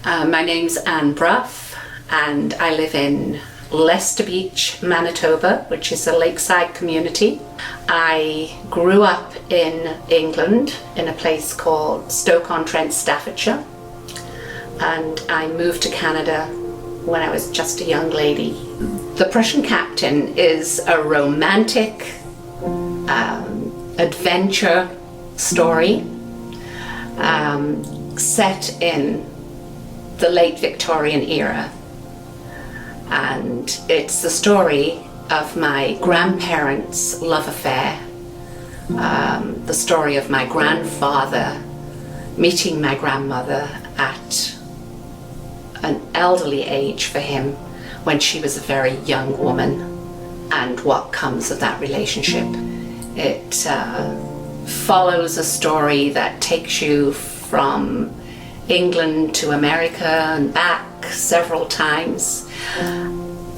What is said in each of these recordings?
My name's Brough, and I live in Leicester Beach, Manitoba, which is a lakeside community. I grew up in England in a place called Stoke-on-Trent, Staffordshire, and I moved to Canada when I was just a young lady. The Prussian Captain is a romantic adventure story set in the late Victorian era, and it's the story of my grandparents' love affair, the story of my grandfather meeting my grandmother at an elderly age for him when she was a very young woman, and what comes of that relationship. It follows a story that takes you from England to America and back several times.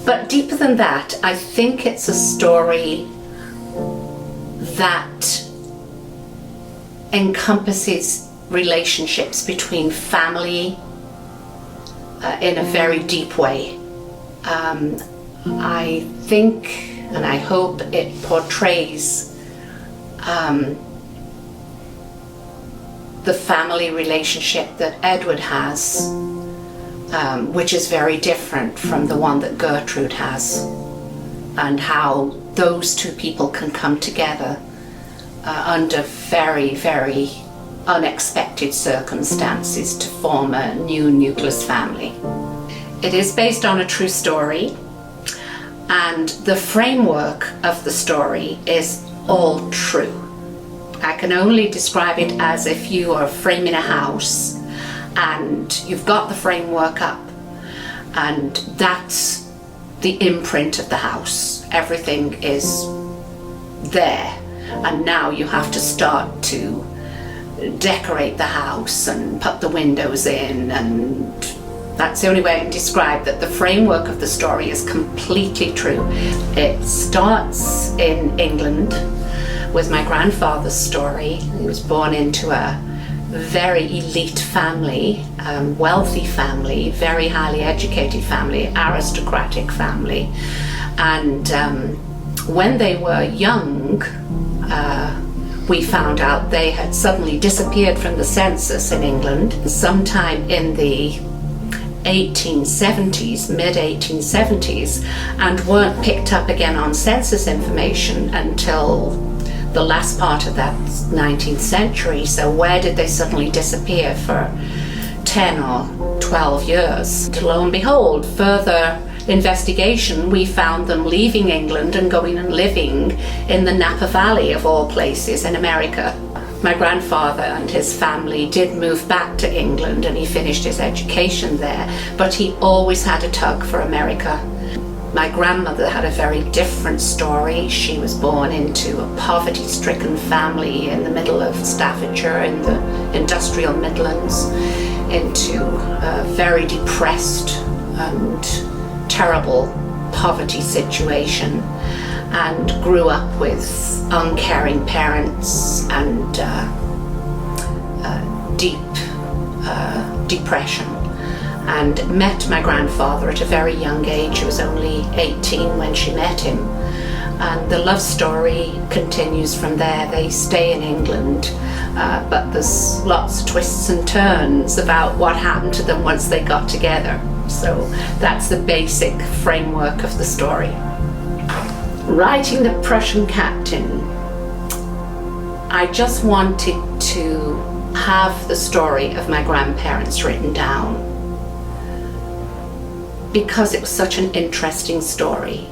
But deeper than that, I think it's a story that encompasses relationships between family in a very deep way. I think and I hope it portrays the family relationship that Edward has, which is very different from the one that Gertrude has, and how those two people can come together under very, very unexpected circumstances to form a new nucleus family. It is based on a true story, and the framework of the story is all true. I can only describe it as if you are framing a house and you've got the framework up, and that's the imprint of the house. Everything is there, and now you have to start to decorate the house and put the windows in, and that's the only way I can describe that. The framework of the story is completely true. It starts in England with my grandfather's story. He was born into a very elite family, wealthy family, very highly educated family, aristocratic family. And when they were young, we found out they had suddenly disappeared from the census in England sometime in the 1870s, mid-1870s, and weren't picked up again on census information until the last part of that 19th century. So where did they suddenly disappear for 10 or 12 years? Lo and behold, further investigation, we found them leaving England and going and living in the Napa Valley, of all places, in America. My grandfather and his family did move back to England, and he finished his education there, but he always had a tug for America. My grandmother had a very different story. She was born into a poverty-stricken family in the middle of Staffordshire in the industrial Midlands, into a very depressed and terrible poverty situation, and grew up with uncaring parents and deep depression, and met my grandfather at a very young age. She was only 18 when she met him, and the love story continues from there. They stay in England, but there's lots of twists and turns about what happened to them once they got together. So that's the basic framework of the story. Writing The Prussian Captain, I just wanted to have the story of my grandparents written down because it was such an interesting story.